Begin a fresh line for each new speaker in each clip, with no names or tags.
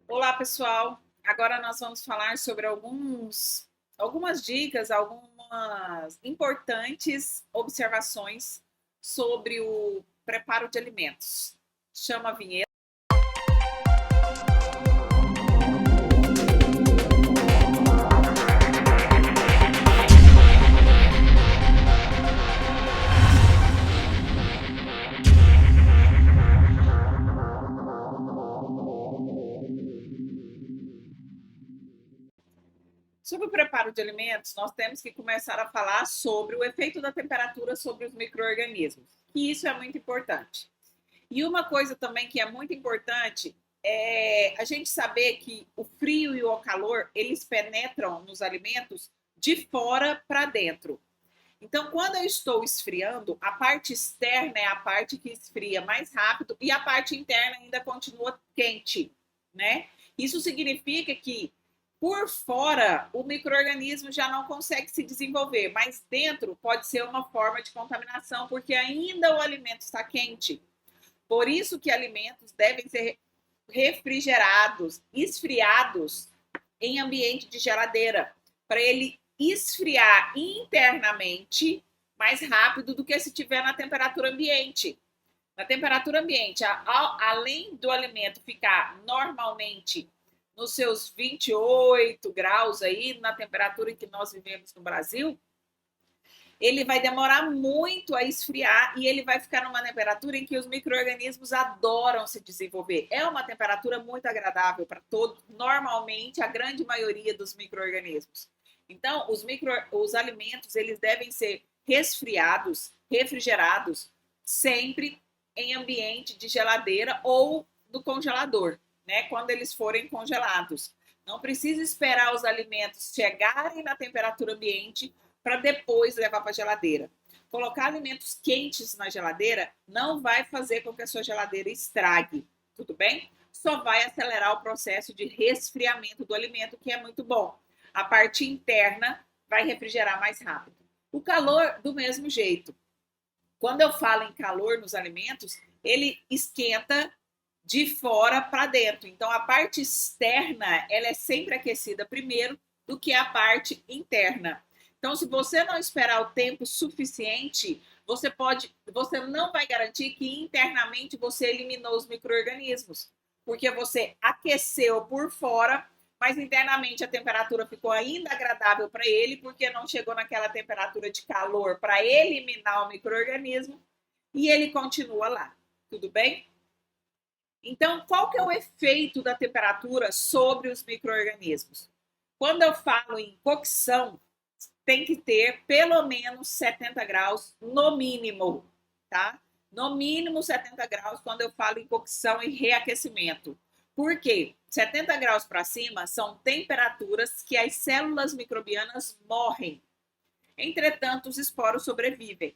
Olá, pessoal. Agora nós vamos falar sobre algumas dicas, algumas importantes observações sobre o preparo de alimentos. Chama a vinheta. Sobre o preparo de alimentos, nós temos que começar a falar sobre o efeito da temperatura sobre os micro-organismos, e isso é muito importante. E uma coisa também que é muito importante é a gente saber que o frio e o calor, eles penetram nos alimentos de fora para dentro. Então, quando eu estou esfriando, a parte externa é a parte que esfria mais rápido e a parte interna ainda continua quente, né? Isso significa que por fora o microorganismo já não consegue se desenvolver, mas dentro pode ser uma forma de contaminação, porque ainda o alimento está quente. Por isso que alimentos devem ser refrigerados, esfriados em ambiente de geladeira, para ele esfriar internamente mais rápido do que se tiver na temperatura ambiente. Na temperatura ambiente, além do alimento ficar normalmente nos seus 28 graus aí, na temperatura em que nós vivemos no Brasil, ele vai demorar muito a esfriar e ele vai ficar numa temperatura em que os micro-organismos adoram se desenvolver. É uma temperatura muito agradável para todos, normalmente a grande maioria dos micro-organismos. Então, os alimentos, eles devem ser resfriados, refrigerados, sempre em ambiente de geladeira ou do congelador, né? Quando eles forem congelados. Não precisa esperar os alimentos chegarem na temperatura ambiente para depois levar para a geladeira. Colocar alimentos quentes na geladeira não vai fazer com que a sua geladeira estrague, tudo bem? Só vai acelerar o processo de resfriamento do alimento, que é muito bom. A parte interna vai refrigerar mais rápido. O calor, do mesmo jeito. Quando eu falo em calor nos alimentos, ele esquenta de fora para dentro. Então, a parte externa, ela é sempre aquecida primeiro do que a parte interna. Então, se você não esperar o tempo suficiente, você não vai garantir que internamente você eliminou os micro-organismos, porque você aqueceu por fora, mas internamente a temperatura ficou ainda agradável para ele, porque não chegou naquela temperatura de calor para eliminar o micro-organismo, e ele continua lá. Tudo bem? Então, qual que é o efeito da temperatura sobre os micro-organismos? Quando eu falo em cocção, tem que ter pelo menos 70 graus no mínimo, tá? No mínimo 70 graus quando eu falo em cocção e reaquecimento. Por quê? 70 graus para cima são temperaturas que as células microbianas morrem. Entretanto, os esporos sobrevivem.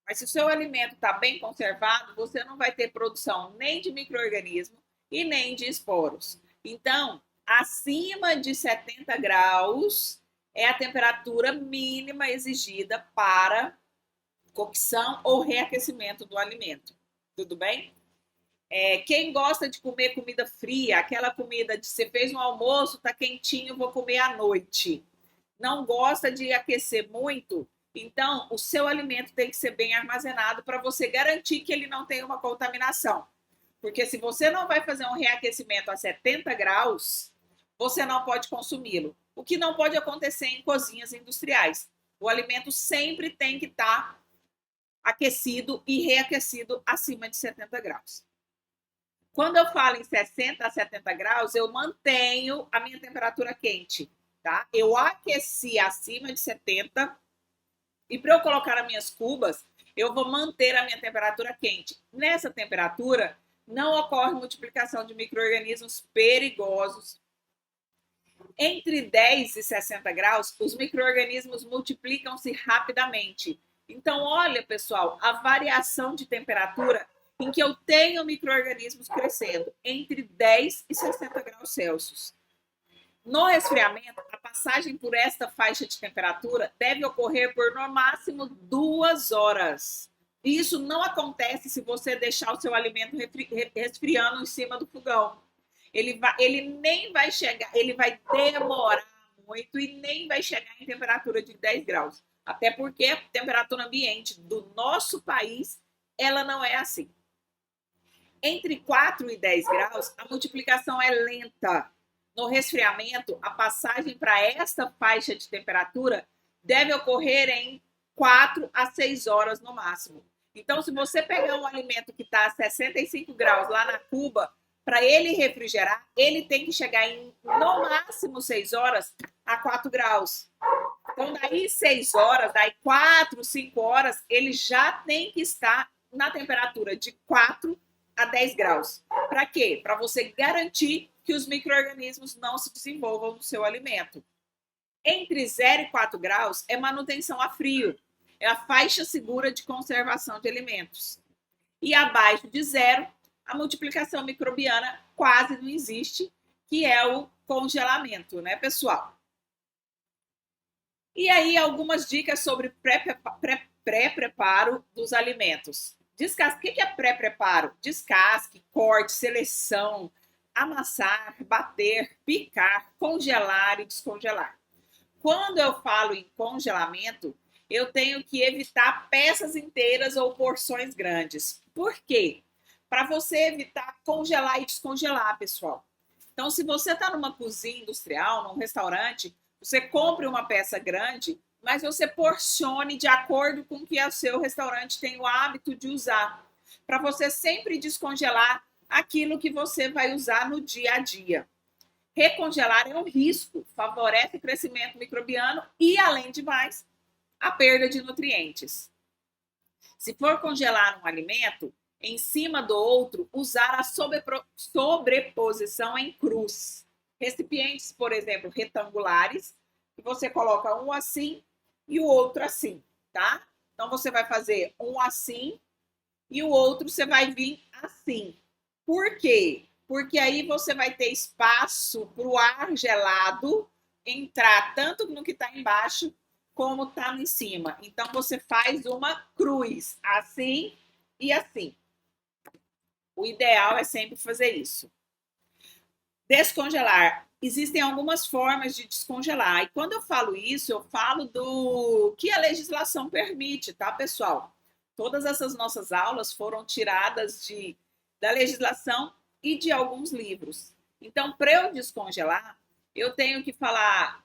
Mas se o seu alimento está bem conservado, você não vai ter produção nem de micro-organismo e nem de esporos. Então, acima de 70 graus é a temperatura mínima exigida para cocção ou reaquecimento do alimento. Tudo bem? Quem gosta de comer comida fria, aquela comida de você fez um almoço, tá quentinho, vou comer à noite. Não gosta de aquecer muito, então o seu alimento tem que ser bem armazenado para você garantir que ele não tenha uma contaminação. Porque se você não vai fazer um reaquecimento a 70 graus, você não pode consumi-lo. O que não pode acontecer em cozinhas industriais. O alimento sempre tem que estar aquecido e reaquecido acima de 70 graus. Quando eu falo em 60 a 70 graus, eu mantenho a minha temperatura quente, tá? Eu aqueci acima de 70 e para eu colocar as minhas cubas, eu vou manter a minha temperatura quente. Nessa temperatura, não ocorre multiplicação de micro-organismos perigosos. Entre 10 e 60 graus, os micro-organismos multiplicam-se rapidamente. Então, olha, pessoal, a variação de temperatura em que eu tenho micro-organismos crescendo entre 10 e 60 graus Celsius. No resfriamento, a passagem por esta faixa de temperatura deve ocorrer por no máximo 2 horas. Isso não acontece se você deixar o seu alimento resfriando em cima do fogão. Ele nem vai chegar, ele vai demorar muito e nem vai chegar em temperatura de 10 graus. Até porque a temperatura ambiente do nosso país, ela não é assim. Entre 4 e 10 graus, a multiplicação é lenta. No resfriamento, a passagem para esta faixa de temperatura deve ocorrer em 4 a 6 horas no máximo. Então, se você pegar um alimento que está a 65 graus lá na cuba, para ele refrigerar, ele tem que chegar em, no máximo, 6 horas a 4 graus. Então, daí 6 horas, daí 4, 5 horas, ele já tem que estar na temperatura de 4 a 10 graus. Para quê? Para você garantir que os micro-organismos não se desenvolvam no seu alimento. Entre 0 e 4 graus é manutenção a frio. É a faixa segura de conservação de alimentos. E abaixo de 0, a multiplicação microbiana quase não existe, que é o congelamento, né, pessoal? E aí, algumas dicas sobre pré-preparo dos alimentos. O que é pré-preparo? Descasque, corte, seleção, amassar, bater, picar, congelar e descongelar. Quando eu falo em congelamento, eu tenho que evitar peças inteiras ou porções grandes. Por quê? Para você evitar congelar e descongelar, pessoal. Então, se você está numa cozinha industrial, num restaurante, você compre uma peça grande, mas você porcione de acordo com o que o seu restaurante tem o hábito de usar, para você sempre descongelar aquilo que você vai usar no dia a dia. Recongelar é um risco, favorece o crescimento microbiano e, além de mais, a perda de nutrientes. Se for congelar um alimento, em cima do outro, usar a sobreposição em cruz. Recipientes, por exemplo, retangulares, que você coloca um assim e o outro assim, tá? Então, você vai fazer um assim e o outro você vai vir assim. Por quê? Porque aí você vai ter espaço para o ar gelado entrar tanto no que está embaixo como está em cima. Então, você faz uma cruz, assim e assim. O ideal é sempre fazer isso. Descongelar. Existem algumas formas de descongelar. E quando eu falo isso, eu falo do que a legislação permite, tá, pessoal? Todas essas nossas aulas foram tiradas da legislação e de alguns livros. Então, para eu descongelar, eu tenho que falar,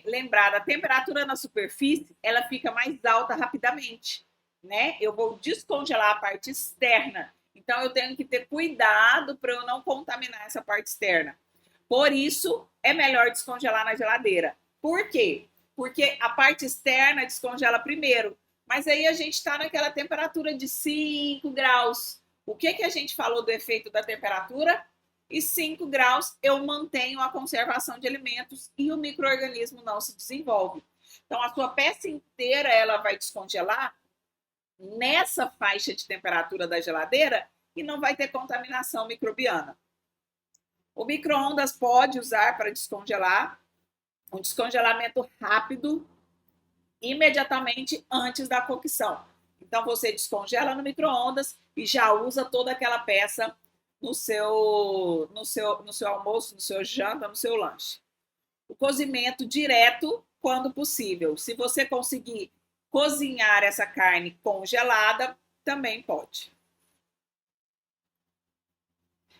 lembrar, a temperatura na superfície, ela fica mais alta rapidamente, né? Eu vou descongelar a parte externa. Então, eu tenho que ter cuidado para eu não contaminar essa parte externa. Por isso, é melhor descongelar na geladeira. Por quê? Porque a parte externa descongela primeiro. Mas aí a gente está naquela temperatura de 5 graus. O que a gente falou do efeito da temperatura? E 5 graus eu mantenho a conservação de alimentos e o micro-organismo não se desenvolve. Então, a sua peça inteira ela vai descongelar nessa faixa de temperatura da geladeira e não vai ter contaminação microbiana. O micro-ondas pode usar para descongelar, um descongelamento rápido, imediatamente antes da cocção. Então, você descongela no micro-ondas e já usa toda aquela peça no seu almoço, no seu janta, no seu lanche. O cozimento direto, quando possível. Se você conseguir cozinhar essa carne congelada, também pode.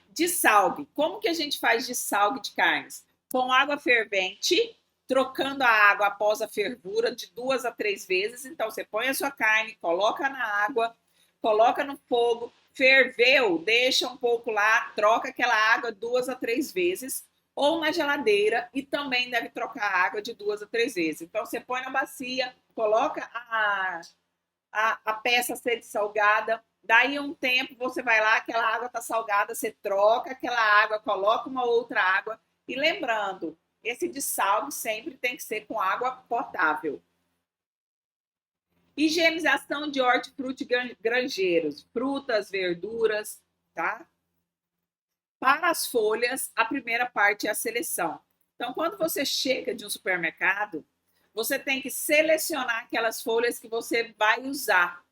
Dessalgue. Como que a gente faz dessalgue de carnes? Com água fervente, trocando a água após a fervura de 2 a 3 vezes. Então, você põe a sua carne, coloca na água, coloca no fogo, ferveu, deixa um pouco lá, troca aquela água 2 a 3 vezes, ou na geladeira, e também deve trocar a água de 2 a 3 vezes. Então, você põe na bacia, coloca a peça ser salgada, daí um tempo você vai lá, aquela água está salgada, você troca aquela água, coloca uma outra água, e lembrando, esse dessalgue sempre tem que ser com água potável. Higienização de hortifruti granjeiros, frutas, verduras, tá? Para as folhas, a primeira parte é a seleção. Então, quando você chega de um supermercado, você tem que selecionar aquelas folhas que você vai usar.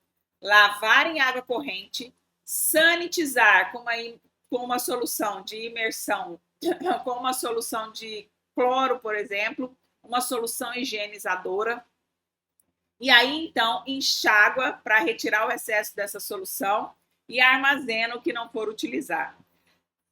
Lavar em água corrente, sanitizar com uma com uma solução de imersão, com uma solução de cloro, por exemplo, uma solução higienizadora. E aí, então, enxágua para retirar o excesso dessa solução e armazena o que não for utilizado.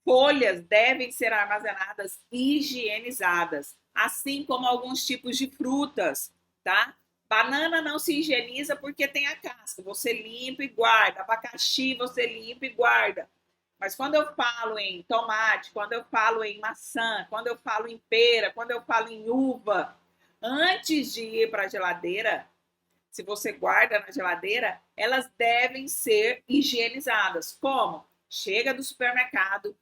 Folhas devem ser armazenadas higienizadas, assim como alguns tipos de frutas, tá? Banana não se higieniza porque tem a casca, você limpa e guarda. Abacaxi você limpa e guarda. Mas quando eu falo em tomate, quando eu falo em maçã, quando eu falo em pera, quando eu falo em uva, antes de ir para a geladeira, se você guarda na geladeira, elas devem ser higienizadas. Como? Chega do supermercado,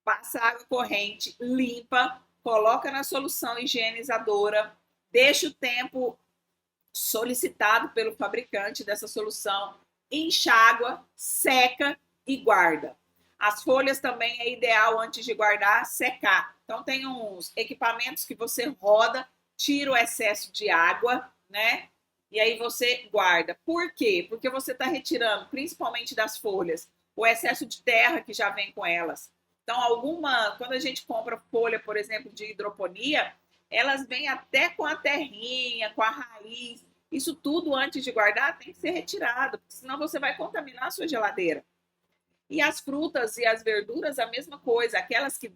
passa água corrente, limpa, coloca na solução higienizadora, deixa o tempo solicitado pelo fabricante dessa solução, enxágua, seca e guarda. As folhas também é ideal, antes de guardar, secar. Então tem uns equipamentos que você roda, tira o excesso de água, né? E aí você guarda. Por quê? Porque você está retirando, principalmente das folhas, o excesso de terra que já vem com elas. Então, quando a gente compra folha, por exemplo, de hidroponia, elas vêm até com a terrinha, com a raiz. Isso tudo, antes de guardar, tem que ser retirado, porque senão você vai contaminar a sua geladeira. E as frutas e as verduras, a mesma coisa. Aquelas que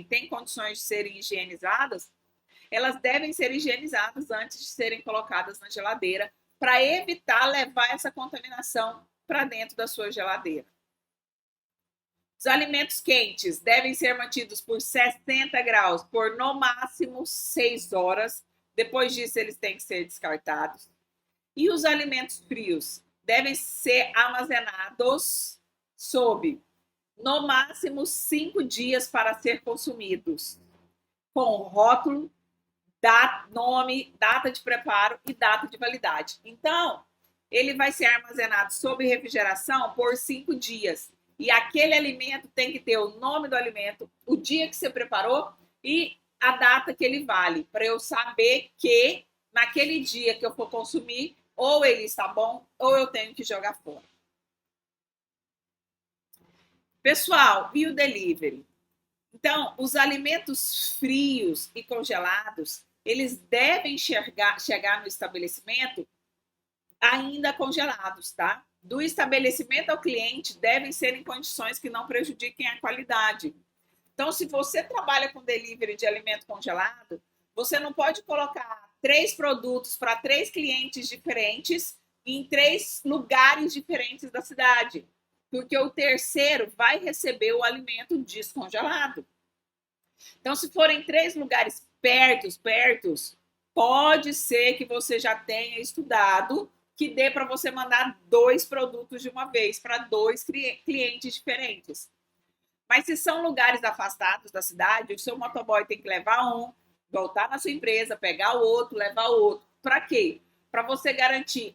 têm condições de serem higienizadas, elas devem ser higienizadas antes de serem colocadas na geladeira, para evitar levar essa contaminação para dentro da sua geladeira. Os alimentos quentes devem ser mantidos por 60 graus por no máximo 6 horas. Depois disso, eles têm que ser descartados. E os alimentos frios devem ser armazenados sob no máximo 5 dias para ser consumidos, com rótulo, nome, data de preparo e data de validade. Então, ele vai ser armazenado sob refrigeração por 5 dias. E aquele alimento tem que ter o nome do alimento, o dia que você preparou e a data que ele vale, para eu saber que naquele dia que eu for consumir, ou ele está bom, ou eu tenho que jogar fora. Pessoal, e o delivery? Então, os alimentos frios e congelados, eles devem chegar no estabelecimento ainda congelados, tá? Do estabelecimento ao cliente, devem ser em condições que não prejudiquem a qualidade. Então, se você trabalha com delivery de alimento congelado, você não pode colocar 3 produtos para 3 clientes diferentes em 3 lugares diferentes da cidade, porque o terceiro vai receber o alimento descongelado. Então, se forem 3 lugares pertos, pode ser que você já tenha estudado que dê para você mandar 2 produtos de uma vez para 2 clientes diferentes. Mas se são lugares afastados da cidade, o seu motoboy tem que levar um, voltar na sua empresa, pegar o outro, levar o outro. Para quê? Para você garantir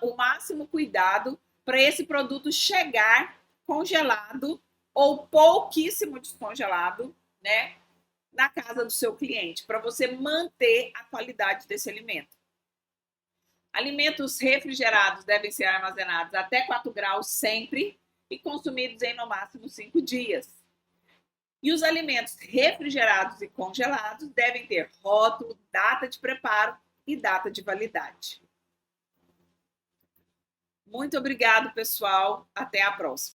o máximo cuidado para esse produto chegar congelado ou pouquíssimo descongelado, né, na casa do seu cliente, para você manter a qualidade desse alimento. Alimentos refrigerados devem ser armazenados até 4 graus sempre e consumidos em no máximo 5 dias. E os alimentos refrigerados e congelados devem ter rótulo, data de preparo e data de validade. Muito obrigado, pessoal. Até a próxima.